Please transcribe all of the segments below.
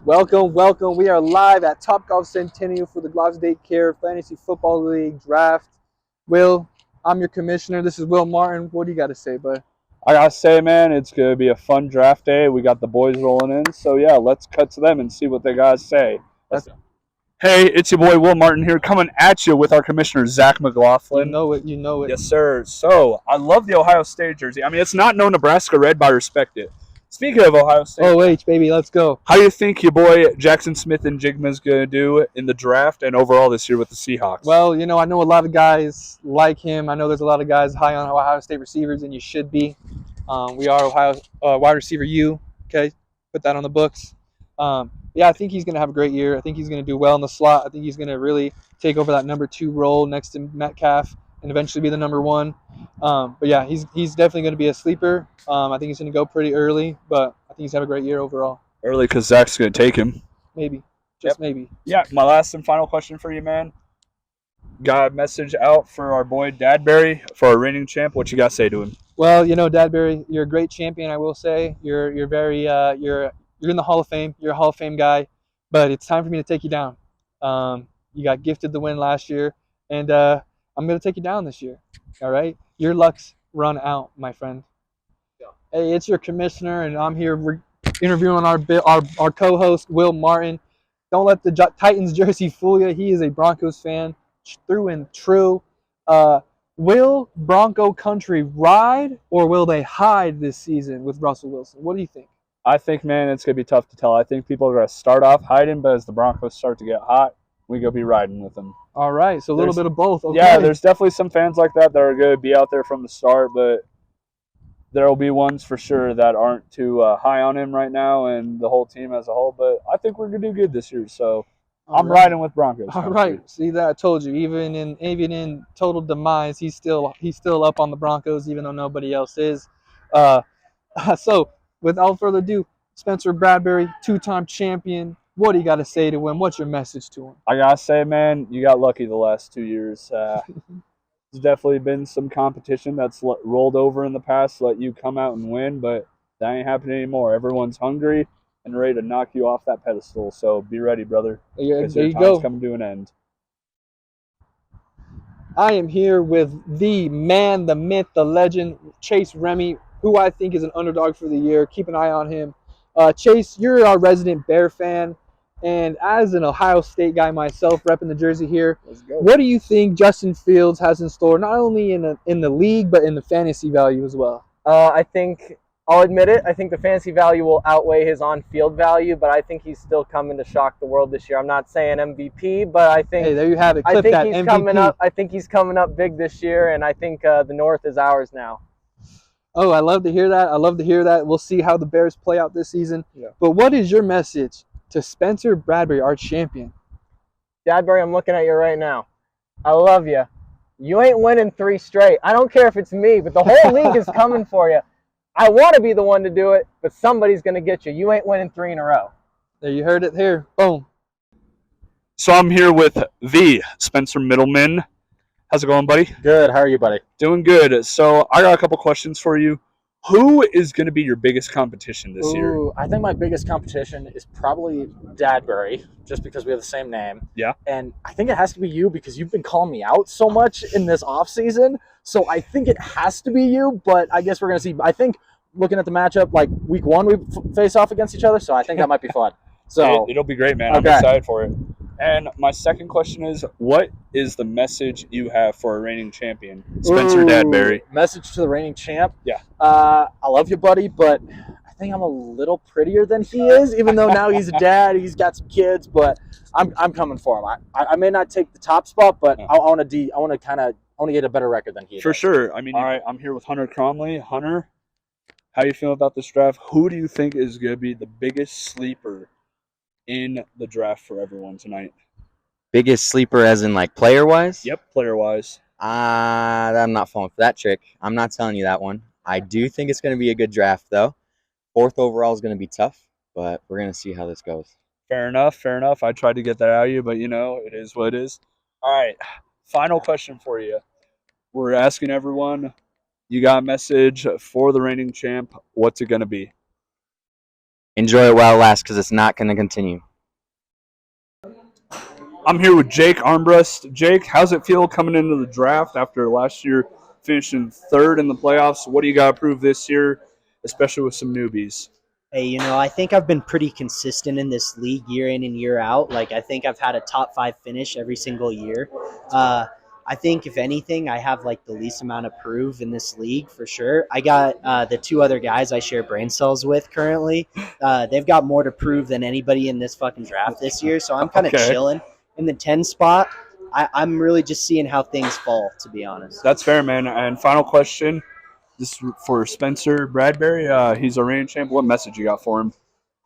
Welcome, welcome. We are live at Topgolf Centennial for the Gloves Daycare Fantasy Football League Draft. Will, I'm your commissioner. This is Will Martin. What do you got to say, bud? I gotta say, man, it's gonna be a fun draft day. We got the boys rolling in, so yeah, let's cut to them and see what they gotta say. Hey, it's your boy Will Martin here, coming at you with our commissioner Zach McLaughlin. You know it. You know it. Yes, sir. So I love the Ohio State jersey. I mean, it's not no Nebraska red, but I respect it. Speaking of Ohio State, OH, baby, let's go. how do you think your boy Jackson Smith and Jigma's gonna do in the draft and overall this year with the Seahawks? Well, I know a lot of guys like him. I know there's a lot of guys high on Ohio State receivers, and you should be. We are Ohio wide receiver U. Okay, put that on the books. Yeah, I think he's going to have a great year. I think he's going to do well in the slot. I think he's going to really take over that number 2 role next to Metcalf and eventually be the number 1. But yeah, he's definitely going to be a sleeper. I think he's going to go pretty early, but I think he's going to have a great year overall. Early because Zach's gonna take him. Maybe. Just maybe. Yeah, my last and final question for you, man. Got a message out for our boy Dadberry, for our reigning champ. What you got to say to him? Well, Dadberry, you're a great champion, I will say. You're very you're in the Hall of Fame. You're a Hall of Fame guy, but it's time for me to take you down. You got gifted the win last year, and I'm going to take you down this year. All right? Your luck's run out, my friend. Yeah. Hey, it's your commissioner, and I'm here interviewing our co-host, Will Martin. Don't let the Titans jersey fool you. He is a Broncos fan through and true. Will Bronco Country ride, or will they hide this season with Russell Wilson? What do you think? I think, man, it's going to be tough to tell. I think people are going to start off hiding, but as the Broncos start to get hot, we're going to be riding with them. All right, so a little bit of both. Okay. Yeah, there's definitely some fans like that are going to be out there from the start, but there will be ones for sure that aren't too high on him right now and the whole team as a whole. But I think we're going to do good this year, so I'm riding with Broncos. All right, see that? I told you. Even in total demise, he's still up on the Broncos, even though nobody else is. So without further ado, Spencer Bradbury, 2-time champion. What do you got to say to him? What's your message to him? I got to say, man, you got lucky the last 2 years. There's definitely been some competition that's rolled over in the past, let you come out and win, but that ain't happening anymore. Everyone's hungry and ready to knock you off that pedestal. So be ready, brother. There you time's go. Coming to an end. I am here with the man, the myth, the legend, Chase Remy, who I think is an underdog for the year. Keep an eye on him. Chase, you're our resident Bear fan, and as an Ohio State guy myself, repping the jersey here, Let's go. What do you think Justin Fields has in store, not only in the league, but in the fantasy value as well? I think, I'll admit it, I think the fantasy value will outweigh his on-field value, but I think he's still coming to shock the world this year. I'm not saying MVP, but I think... Hey, there you have it. Clip that he's MVP. coming up. I think he's coming up big this year, and I think the North is ours now. Oh, I love to hear that. We'll see how the Bears play out this season. Yeah. But what is your message to Spencer Bradbury, our champion? Dadbury, I'm looking at you right now. I love you. You ain't winning 3 straight. I don't care if it's me, but the whole league is coming for you. I want to be the one to do it, but somebody's going to get you. You ain't winning 3 in a row. There, you heard it here. Boom. So I'm here with the Spencer Middleman. How's it going, buddy? Good. How are you, buddy? Doing good. So I got a couple questions for you. Who is going to be your biggest competition this year? I think my biggest competition is probably Dadbury, just because we have the same name. Yeah. And I think it has to be you because you've been calling me out so much in this offseason. So I think it has to be you, but I guess we're going to see. I think looking at the matchup, like week 1, we face off against each other, so I think that might be fun. So It'll be great, man. Okay. I'm excited for it. And my second question is, what is the message you have for a reigning champion, Spencer Dadbury? Message to the reigning champ. Yeah. I love you, buddy, but I think I'm a little prettier than he is, even though now he's a dad, he's got some kids, but I'm coming for him. I may not take the top spot, but I want to get a better record than he For does. sure. I mean, all right, I'm here with Hunter Cromley. Hunter, how you feeling about this draft? Who do you think is going to be the biggest sleeper in the draft for everyone tonight? Biggest sleeper as in like player-wise? Yep, player-wise. I'm not falling for that trick. I'm not telling you that one. I do think it's going to be a good draft, though. 4th overall is going to be tough, but we're going to see how this goes. Fair enough, fair enough. I tried to get that out of you, but, it is what it is. All right, final question for you. We're asking everyone, you got a message for the reigning champ. What's it going to be? enjoy it while it lasts because it's not going to continue. I'm here with Jake Armbrust. Jake, how's it feel coming into the draft after last year finishing third in the playoffs? What do you got to prove this year, especially with some newbies? Hey, I think I've been pretty consistent in this league year in and year out. Like, I think I've had a top 5 finish every single year. I think, if anything, I have, like, the least amount of prove in this league for sure. I got the 2 other guys I share brain cells with currently. They've got more to prove than anybody in this fucking draft this year, so I'm kind of chilling in the 10 spot. I'm really just seeing how things fall, to be honest. That's fair, man. And final question. This is for Spencer Bradbury. He's a reigning champ. What message you got for him?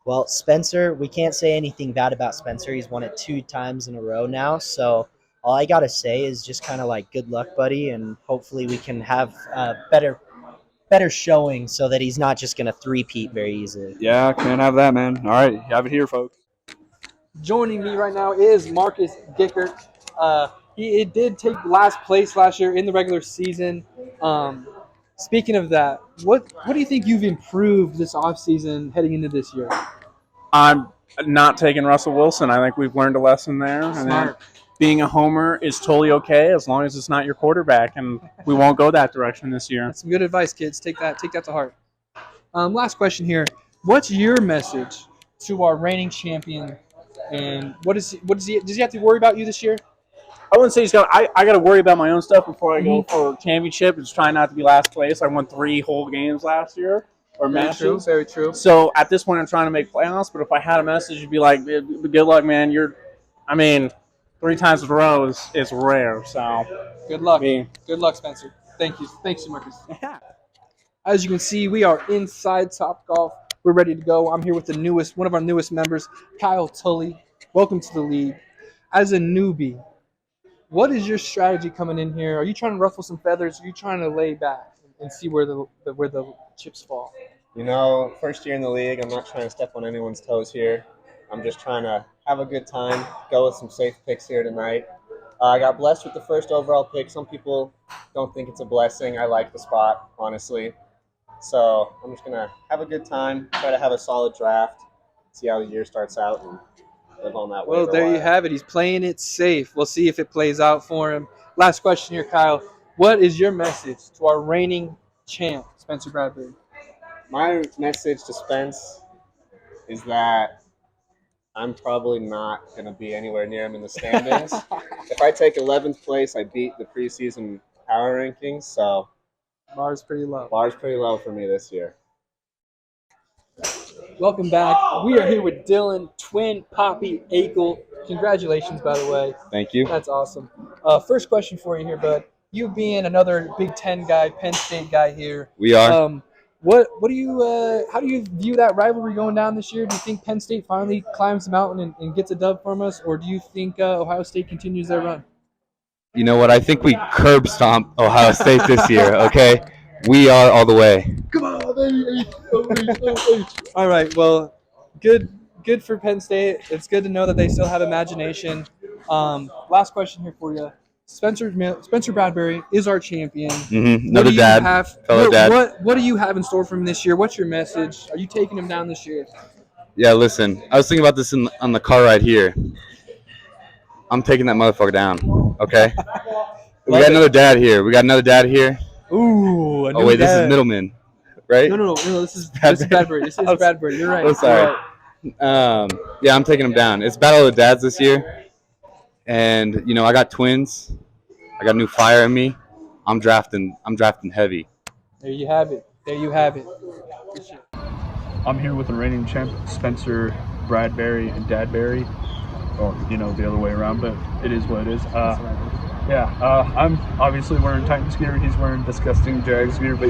Well, Spencer, we can't say anything bad about Spencer. He's won it 2 times in a row now. So all I got to say is just kind of like good luck, buddy, and hopefully we can have better showing so that he's not just going to three-peat very easily. Yeah, can't have that, man. All right, you have it here, folks. Joining me right now is Marcus Gickert. He did take last place last year in the regular season. Speaking of that, what do you think you've improved this offseason heading into this year? I'm not taking Russell Wilson. I think we've learned a lesson there. And then being a homer is totally okay as long as it's not your quarterback, and we won't go that direction this year. That's some good advice, kids. Take that to heart. Last question here. What's your message to our reigning champion? And does he have to worry about you this year? I wouldn't say he's got. I got to worry about my own stuff before I go for championship. It's trying not to be last place. I won 3 whole games last year or matches. Very true. So at this point, I'm trying to make playoffs. But if I had a message, it'd be like, "Good luck, man. 3 times in a row is rare." So good luck. Good luck, Spencer. Thank you. Thanks, Marcus. As you can see, we are inside Topgolf. We're ready to go. I'm here with one of our newest members, Kyle Tully. Welcome to the league. As a newbie, what is your strategy coming in here? Are you trying to ruffle some feathers? Or are you trying to lay back and see where the chips fall? First year in the league, I'm not trying to step on anyone's toes here. I'm just trying to have a good time, go with some safe picks here tonight. I got blessed with the first overall pick. Some people don't think it's a blessing. I like the spot, honestly. So I'm just going to have a good time, try to have a solid draft, see how the year starts out, and live on that way. Well, there you have it. He's playing it safe. We'll see if it plays out for him. Last question here, Kyle. What is your message to our reigning champ, Spencer Bradbury? My message to Spence is that I'm probably not going to be anywhere near him in the standings. If I take 11th place, I beat the preseason power rankings, so Bar's pretty low. Bar's pretty low for me this year. Welcome back. We are here with Dylan, twin Poppy Akel. Congratulations, by the way. Thank you. That's awesome. First question for you here, bud. You being another Big Ten guy, Penn State guy here. We are. What do you how do you view that rivalry going down this year? Do you think Penn State finally climbs the mountain and gets a dub from us, or do you think Ohio State continues their run? You know what? I think we curb stomp Ohio State this year, okay? We are all the way. Come on, baby. All right, well, good for Penn State. It's good to know that they still have imagination. Last question here for you. Spencer Bradbury is our champion. Another dad, fellow dad. What do you have in store for him this year? What's your message? Are you taking him down this year? Yeah, listen. I was thinking about this on the car ride here. I'm taking that motherfucker down, okay? We got another dad here. Ooh, a new wait, dad. this is Middleman, right? No. This is Bradbury. This is Bradbury. You're right. Oh, sorry. Yeah, I'm taking him down. It's Battle of the Dads this year. And, I got twins. I got new fire in me. I'm drafting heavy. There you have it. I'm here with the reigning champ, Spencer Bradbury and Dadbury. Or, the other way around, but it is what it is. I'm obviously wearing Titans gear. He's wearing disgusting Jags gear, but,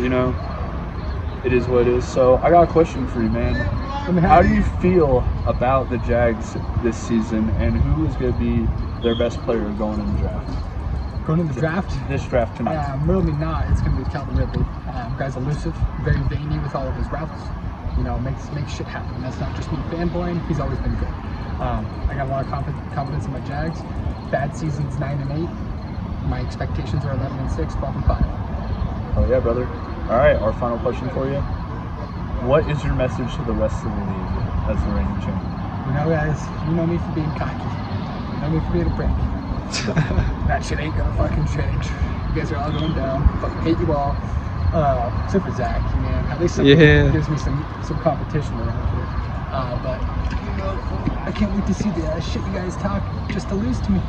it is what it is. So I got a question for you, man. How do you feel about the Jags this season, and who is going to be their best player going in the draft? Going in the draft? This draft tonight. Really not. It's going to be Calvin Ridley. Guy's elusive, very veiny with all of his routes. Makes shit happen. That's not just me fanboying. He's always been good. I got a lot of confidence in my Jags. Bad season's 9-8. My expectations are 11-6, 12-5. Oh yeah, brother. All right, our final question for you. What is your message to the rest of the league as the reigning champion? You know, guys, you know me for being cocky. You know me for being a prick. That shit ain't gonna fucking change. You guys are all going down. Fucking hate you all. Except for Zach, man. At least something gives me some competition around here. But you know, I can't wait to see the shit you guys talk just to lose to me.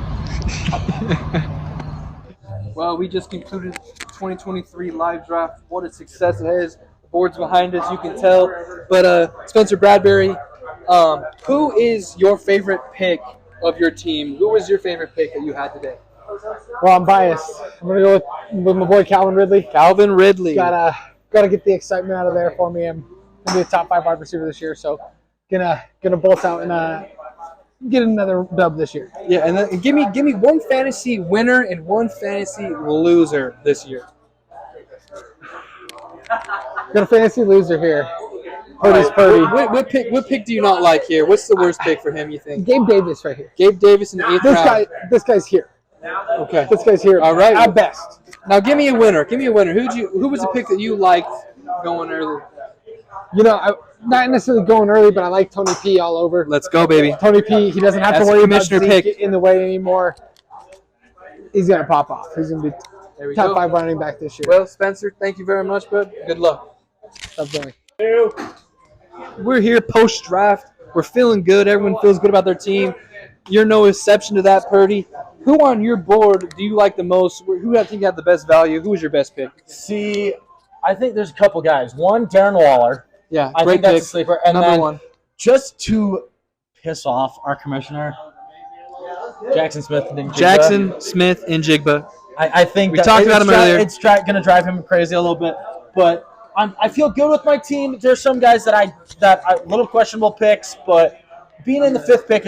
Well, we just concluded 2023 live draft. What a success it is. The board's behind us, you can tell. But Spencer Bradbury, who is your favorite pick of your team? Who was your favorite pick that you had today? Well, I'm biased. I'm gonna go with my boy Calvin Ridley. Calvin Ridley. Gotta get the excitement out of there for me. I'm gonna be a top 5 wide receiver this year, so gonna bolt out and get another dub this year. Yeah, and then give me one fantasy winner and one fantasy loser this year. Got a fantasy loser here. Purdy's Purdy. What pick do you not like here? What's the worst pick for him, you think? Gabe Davis right here. Gabe Davis in the 8th round. This guy's here. Okay. This guy's here. All right. At best. Now give me a winner. Who was the pick that you liked going early? You know, not necessarily going early, but I like Tony P all over. Let's go, baby. Tony P, he doesn't have That's to worry about commissioner Zeke pick. in the way anymore. He's going to pop off. He's going to be top 5 running back this year. Well, Spencer, thank you very much, bud. Good luck. Stop going. We're here post-draft. We're feeling good. Everyone feels good about their team. You're no exception to that, Purdy. Who on your board do you like the most? Who do you think had the best value? Who was your best pick? See, I think there's a couple guys. One, Darren Waller. Yeah, I great think that's pick. a sleeper. And Number then one. just to piss off our commissioner, Jackson Smith and Jigba. Jackson Smith and Jigba. I think We talked about him earlier. It's going to drive him crazy a little bit, but I feel good with my team. There's some guys that little questionable picks, but being in the 5th pick,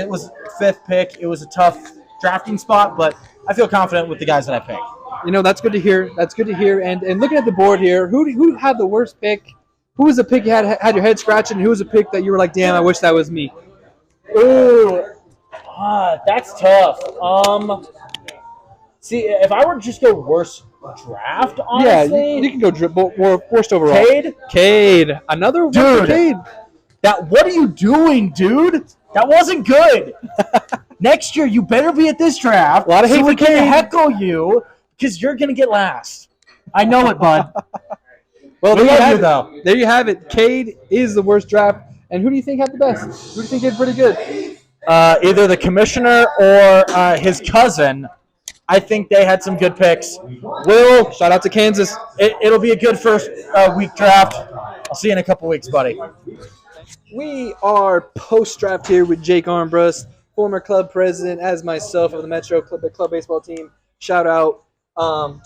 it was a tough drafting spot, but I feel confident with the guys that I picked. You know, that's good to hear. And looking at the board here, who had the worst pick? Who was the pick you had your head scratching? Who was the pick that you were like, damn, I wish that was me? Ooh, that's tough. See, if I were to just go worst draft, honestly, Yeah, you can go worst overall. Cade, another one dude. for Cade. What are you doing, dude? That wasn't good. Next year, you better be at this draft. A lot of hate so for we can Cade. heckle you because you're gonna get last. I know it, bud. Well, We there you love have you, it. though. There you have it. Cade is the worst draft. And who do you think had the best? Who do you think did pretty good? Either the commissioner or his cousin. I think they had some good picks. Will, shout out to Kansas. It'll be a good first week draft. I'll see you in a couple weeks, buddy. We are post-draft here with Jake Armbrust, former club president, as myself of the Metro Club baseball team. Shout out.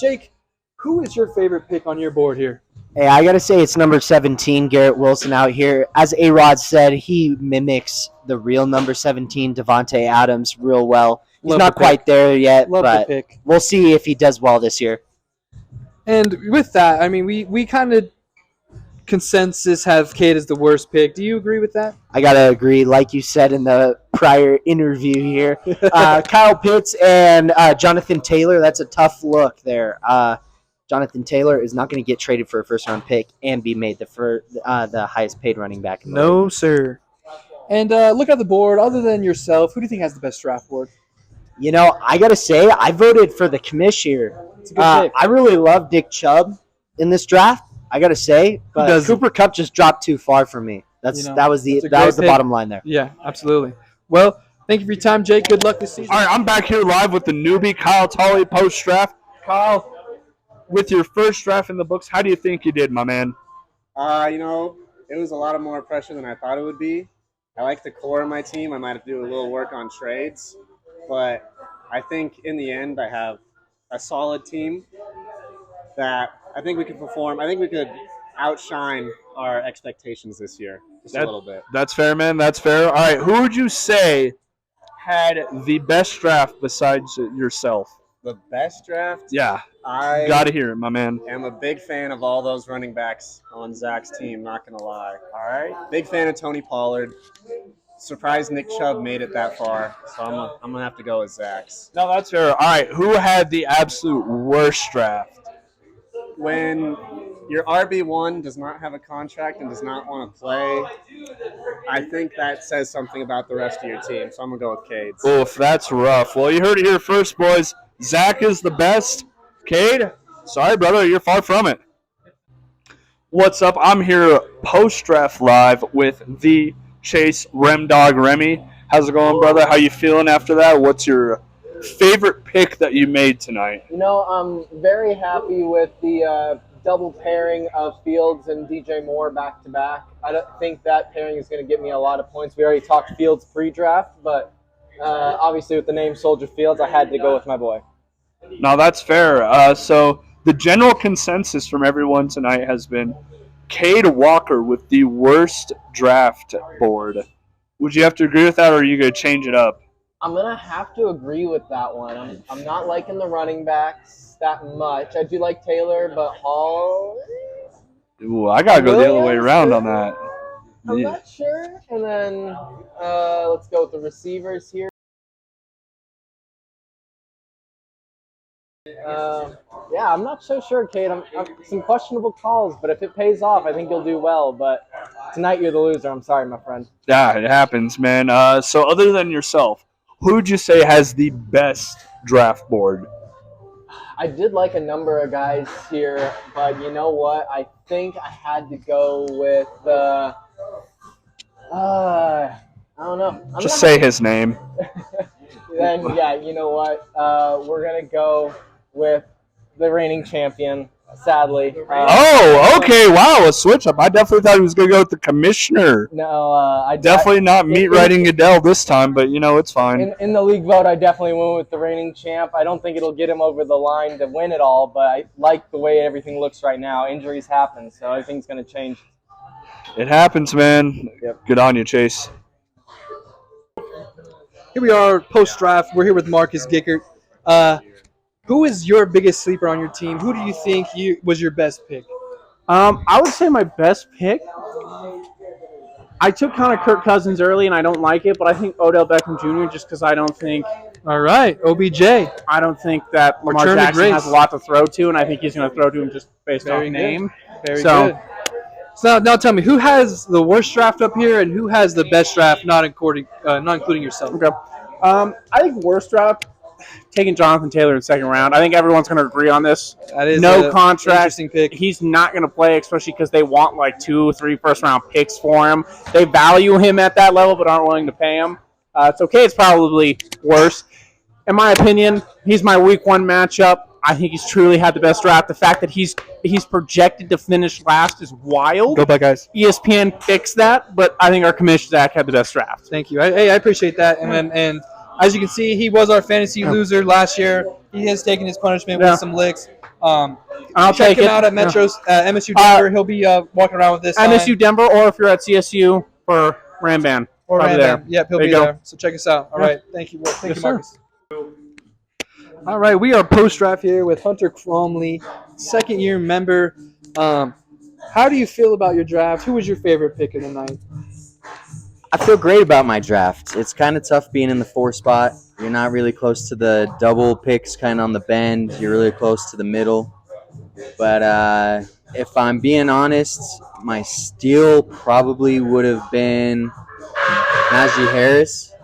Jake, who is your favorite pick on your board here? Hey, I got to say it's number 17, Garrett Wilson out here. As A-Rod said, he mimics the real number 17, Devontae Adams, real well. He's Love not the pick. quite there yet, Love the but pick. we'll see if he does well this year. And with that, I mean, we kind of consensus have Cade as the worst pick. Do you agree with that? I got to agree. Like you said in the prior interview here, Kyle Pitts and Jonathan Taylor, that's a tough look there. Jonathan Taylor is not going to get traded for a first-round pick and be made the highest-paid running back in the league. No, sir. And look at the board. Other than yourself, who do you think has the best draft board? You know, I got to say, I voted for the commish here. It's a good pick. I really love Dick Chubb in this draft, I got to say, but doesn't? Cooper Kupp just dropped too far for me. That was the great the pick. bottom line there. Yeah, absolutely. Well, thank you for your time, Jake. Good luck this season. All right, I'm back here live with the newbie, Kyle Tolley, post-draft. Kyle, with your first draft in the books, how do you think you did, my man? You know, it was a lot more pressure than I thought it would be. I like the core of my team. I might have to do a little work on trades, but I think in the end I have a solid team that I think we could perform. I think we could outshine our expectations this year just a little bit. That's fair, man. That's fair. All right, who would you say had the best draft besides yourself? The best draft? Yeah, I got to hear it, my man. am a big fan of all those running backs on Zach's team, not going to lie. All right. Big fan of Tony Pollard. Surprised Nick Chubb made it that far, so I'm going to have to go with Zach's. No, that's fair. All right, who had the absolute worst draft? When your RB1 does not have a contract and does not want to play, I think that says something about the rest of your team. So I'm going to go with Cade's. Oof, that's rough. Well, you heard it here first, boys. Zach is the best. Cade, sorry, brother, you're far from it. What's up? I'm here post-draft live with the Chase Remdog Remy. How's it going, brother? How you feeling after that? What's your favorite pick that you made tonight? I'm very happy with the double pairing of Fields and DJ Moore back to back. I don't think that pairing is going to get me a lot of points. We already talked Fields pre-draft, but obviously with the name Soldier Fields, I had to go with my boy. No, that's fair. So the general consensus from everyone tonight has been Cade Walker with the worst draft board. Would you have to agree with that, or are you going to change it up? I'm going to have to agree with that one. I'm not liking the running backs that much. I do like Taylor, but Hall... Ooh, I got to go the other way around on that. I'm not sure. And then let's go with the receivers here. I'm not so sure, Kate. I'm some questionable calls, but if it pays off, I think you'll do well. But tonight you're the loser. I'm sorry, my friend. Yeah, it happens, man. So other than yourself, who would you say has the best draft board? I did like a number of guys here, but you know what? I think I had to go with I don't know. Just say his name. Then, yeah, you know what? We're going to go with the reigning champion, sadly. Okay. Wow, a switch up. I definitely thought he was going to go with the commissioner. No, I definitely not meat riding Goodell this time, but, it's fine. In the league vote, I definitely went with the reigning champ. I don't think it'll get him over the line to win it all, but I like the way everything looks right now. Injuries happen, so everything's going to change. It happens, man. Yep. Good on you, Chase. Here we are, post-draft. We're here with Marcus Gickert. Who is your biggest sleeper on your team? Who do you think was your best pick? I would say my best pick. I took kind of Kirk Cousins early, and I don't like it, but I think Odell Beckham Jr. just because I don't think. All right, OBJ. I don't think that Lamar Jackson has a lot to throw to, and I think he's going to throw to him just based off name. Very good. So now tell me, who has the worst draft up here, and who has the best draft, not including yourself? Okay. I think worst draft, taking Jonathan Taylor in the second round. I think everyone's going to agree on this. That is no contract. Interesting pick. He's not going to play, especially because they want like 2 or 3 first-round picks for him. They value him at that level, but aren't willing to pay him. It's okay. It's probably worse. In my opinion, he's my week 1 matchup. I think he's truly had the best draft. The fact that he's projected to finish last is wild. Go back, guys. ESPN fixed that, but I think our commissioner Zach had the best draft. Thank you. I appreciate that. And as you can see, he was our fantasy loser last year. He has taken his punishment with some licks. I'll check take him it. out at MSU Denver. He'll be walking around with this. MSU Denver, or if you're at CSU for Ramban. Or Ramban. There. Yep, he'll be there. So check us out. All right. Thank you. Thank you, Marcus. All right, we are post-draft here with Hunter Cromley, second-year member. How do you feel about your draft? Who was your favorite pick of the night? I feel great about my draft. It's kind of tough being in the 4 spot. You're not really close to the double picks kind of on the bend. You're really close to the middle. But if I'm being honest, my steal probably would have been Najee Harris.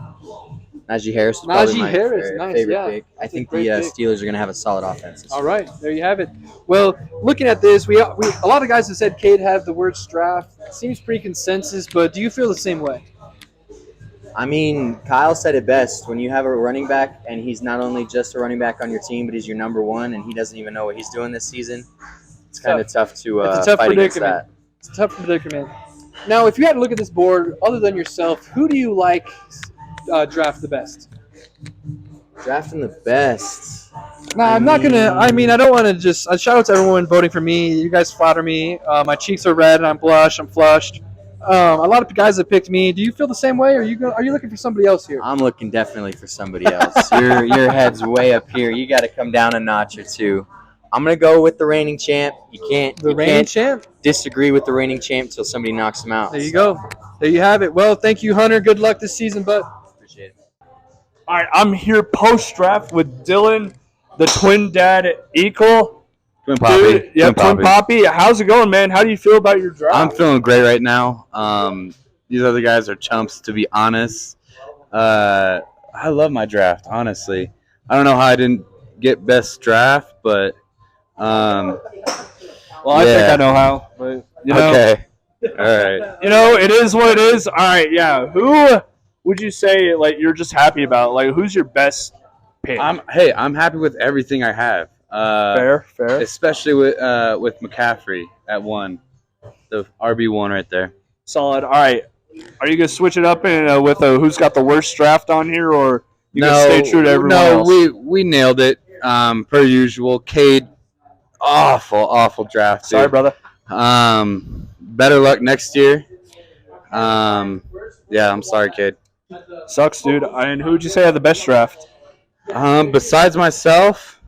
Najee Harris was probably my favorite pick. I think the Steelers are going to have a solid offense. All right, there you have it. Well, looking at this, we a lot of guys have said Cade had the worst draft. Seems pretty consensus, but do you feel the same way? I mean, Kyle said it best. When you have a running back and he's not only just a running back on your team, but he's your number 1, and he doesn't even know what he's doing this season, it's kind of tough to fight against that. It's a tough predicament. Now, if you had to look at this board, other than yourself, who do you like draft the best? Drafting the best. No, I'm not going to. I mean, I don't want to just shout out to everyone voting for me. You guys flatter me. My cheeks are red and I'm blushed. I'm flushed. A lot of guys have picked me. Do you feel the same way? Or are you looking for somebody else here? I'm looking definitely for somebody else. Your head's way up here. You got to come down a notch or two. I'm going to go with the reigning champ. You can't disagree with the reigning champ until somebody knocks him out. There you go. There you have it. Well, thank you, Hunter. Good luck this season, bud. Appreciate it. All right, I'm here post-draft with Dylan, the twin dad equal. Twin Poppy. Dude, yeah, Twin Poppy. How's it going, man? How do you feel about your draft? I'm feeling great right now. These other guys are chumps, to be honest. I love my draft, honestly. I don't know how I didn't get best draft, but I think I know how. But okay, all right. It is what it is. All right, yeah. Who would you say like you're just happy about? Like, who's your best pick? I'm happy with everything I have. Fair. Especially with McCaffrey at 1, the RB1 right there. Solid. All right. Are you gonna switch it up and with who's got the worst draft on here, or you gonna stay true to everyone else? we nailed it. Per usual. Cade, awful draft. Dude. Sorry, brother. Better luck next year. I'm sorry, Cade. Sucks, dude. And who would you say had the best draft? Besides myself,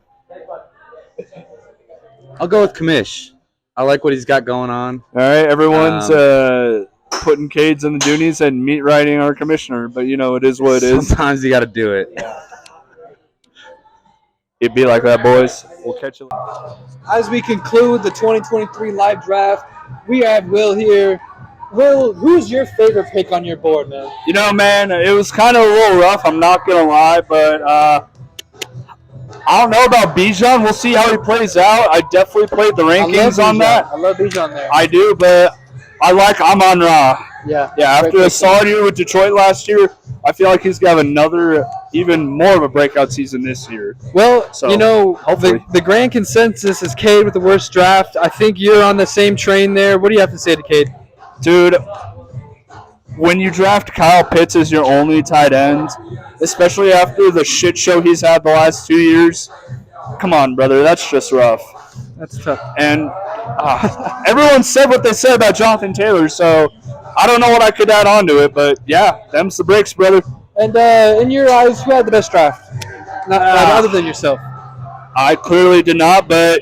I'll go with Commish. I like what he's got going on. All right, everyone's putting Cades in the Doonies and meat riding our commissioner, but it is what it is. Sometimes you got to do it. It'd be like that, boys. We'll catch you later. As we conclude the 2023 live draft, we have Will here. Will, who's your favorite pick on your board, man? Man, it was kind of a little rough. I'm not gonna lie, but I don't know about Bijan. We'll see how he plays out. I definitely played the rankings on that. I love Bijan there. I do, but I like Amon-Ra. Yeah. After a solid year with Detroit last year, I feel like he's got another, even more of a breakout season this year. Well, So, hopefully. The grand consensus is Cade with the worst draft. I think you're on the same train there. What do you have to say to Cade? Dude, when you draft Kyle Pitts as your only tight end, especially after the shit show he's had the last 2 years, come on, brother, that's just rough. That's tough. And everyone said what they said about Jonathan Taylor, so I don't know what I could add on to it, but yeah, them's the breaks, brother. And in your eyes, who had the best draft? Not other than yourself. I clearly did not, but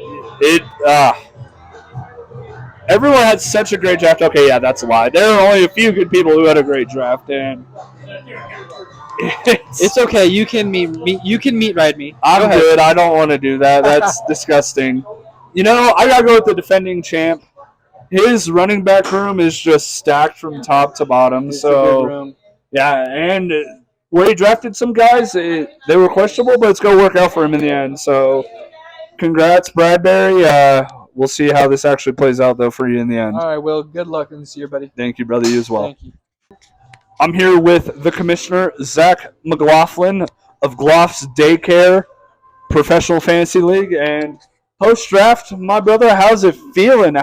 everyone had such a great draft. Okay, yeah, that's a lie. There are only a few good people who had a great draft, and it's okay. You can meet ride me. I'm good. I don't want to do that. That's disgusting. I gotta go with the defending champ. His running back room is just stacked from top to bottom. It's a good room. Yeah, and where he drafted some guys, they were questionable, but it's gonna work out for him in the end. So, congrats, Bradbury. We'll see how this actually plays out, though, for you in the end. All right, Will. Good luck in this year, buddy. Thank you, brother. You as well. Thank you. I'm here with the commissioner, Zach McLaughlin of Gloff's Daycare Professional Fantasy League. And post-draft, my brother, how's it feeling?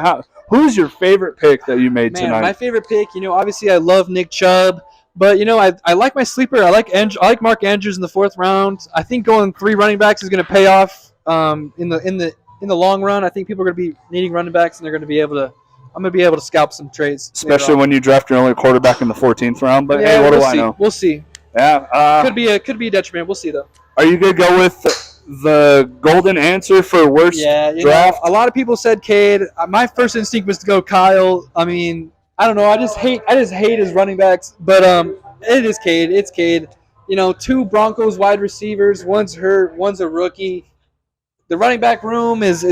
Who's your favorite pick that you made tonight? My favorite pick, obviously I love Nick Chubb. But, I like my sleeper. I like Mark Andrews in the 4th round. I think going 3 running backs is going to pay off in the long run. I think people are going to be needing running backs, and they're going to be able to. I'm going to be able to scalp some trades, especially when you draft your only quarterback in the 14th round. But yeah, hey, what do I know? We'll see. Yeah, could be a detriment. We'll see though. Are you going to go with the golden answer for worst draft? A lot of people said Cade. My first instinct was to go Kyle. I mean, I don't know. I just hate his running backs. But it is Cade. It's Cade. 2 Broncos wide receivers. One's hurt. One's a rookie. The running back room is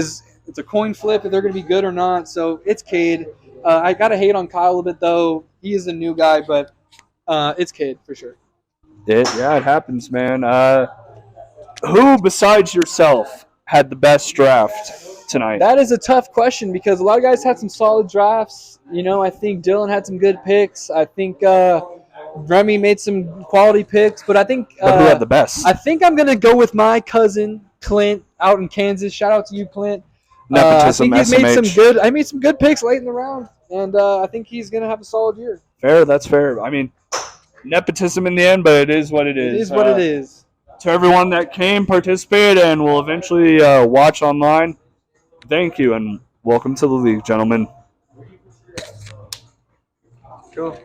it's a coin flip if they're going to be good or not. So it's Cade. I got to hate on Kyle a bit though. He is a new guy, but it's Cade for sure. It happens, man. Who besides yourself had the best draft tonight? That is a tough question because a lot of guys had some solid drafts. I think Dylan had some good picks. I think Remy made some quality picks, but I think who had the best? I think I'm gonna go with my cousin Clint out in Kansas. Shout out to you, Clint. Nepotism, I think I made some good picks late in the round, and I think he's gonna have a solid year. Fair, that's fair. I mean, nepotism in the end, but it is what it is. It is what it is. To everyone that came, participated, and will eventually watch online, thank you and welcome to the league, gentlemen. Cool.